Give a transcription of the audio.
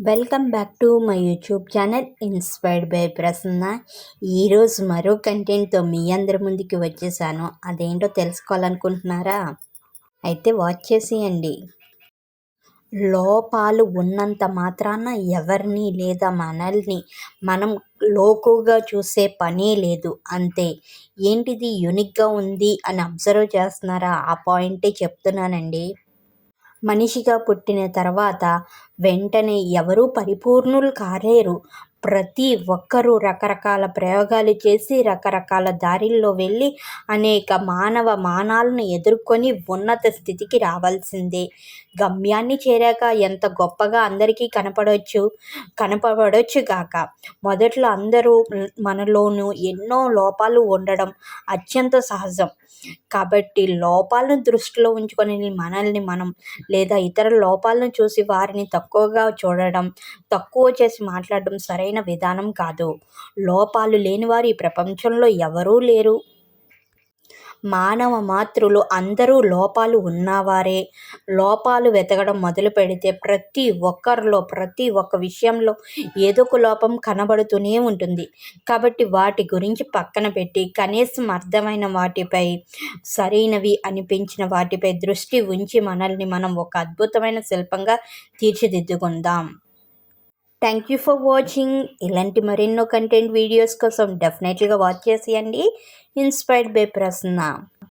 Welcome back to my YouTube channel inspired by Prasanna. ఈరోజు మరో కంటెంట్తో మీ అందరి ముందుకి వచ్చేసాను. అదేంటో తెలుసుకోవాలనుకుంటున్నారా? అయితే వాచ్ చేసేయండి. లోపాలు ఉన్నంత మాత్రాన ఎవరిని లేదా మనల్ని మనం లోకుగా చూసే పనే లేదు. అంతే. ఏంటిది యూనిక్గా ఉంది అని అబ్జర్వ్ చేస్తున్నారా? ఆ పాయింటే చెప్తున్నానండి. మనిషిగా పుట్టిన తర్వాత వెంటనే ఎవరూ పరిపూర్ణులు కాలేరు. ప్రతి ఒక్కరూ రకరకాల ప్రయోగాలు చేసి రకరకాల దారిల్లో వెళ్ళి అనేక మానాలను ఎదుర్కొని ఉన్నత స్థితికి రావాల్సిందే. గమ్యాన్ని చేరాక ఎంత గొప్పగా అందరికీ కనపడవచ్చు కాక మొదట్లో అందరూ మనలోనూ ఎన్నో లోపాలు ఉండడం అత్యంత సహజం. కాబట్టి లోపాలను దృష్టిలో ఉంచుకొని మనల్ని మనం లేదా ఇతర లోపాలను చూసి వారిని తక్కువగా చూడడం, తక్కువ చేసి మాట్లాడడం సరైన విధానం కాదు. లోపాలు లేనివారు ఈ ప్రపంచంలో ఎవరూ లేరు. మానవ మాతృలు అందరూ లోపాలు ఉన్నవారే. లోపాలు వెతకడం మొదలు పెడితే ప్రతి ఒక్కరిలో ప్రతి ఒక్క విషయంలో ఏదో ఒక లోపం కనబడుతూనే ఉంటుంది. కాబట్టి వాటి గురించి పక్కన పెట్టి కనీసం అర్థమైన వాటిపై, సరైనవి అనిపించిన వాటిపై దృష్టి ఉంచి మనల్ని మనం ఒక అద్భుతమైన శిల్పంగా తీర్చిదిద్దుకుందాం. Thank you for watching. ఇలాంటి మరెన్నో కంటెంట్ వీడియోస్ కోసం డెఫినెట్లీగా వాచ్ చేసేయండి. Inspired by Prasanna.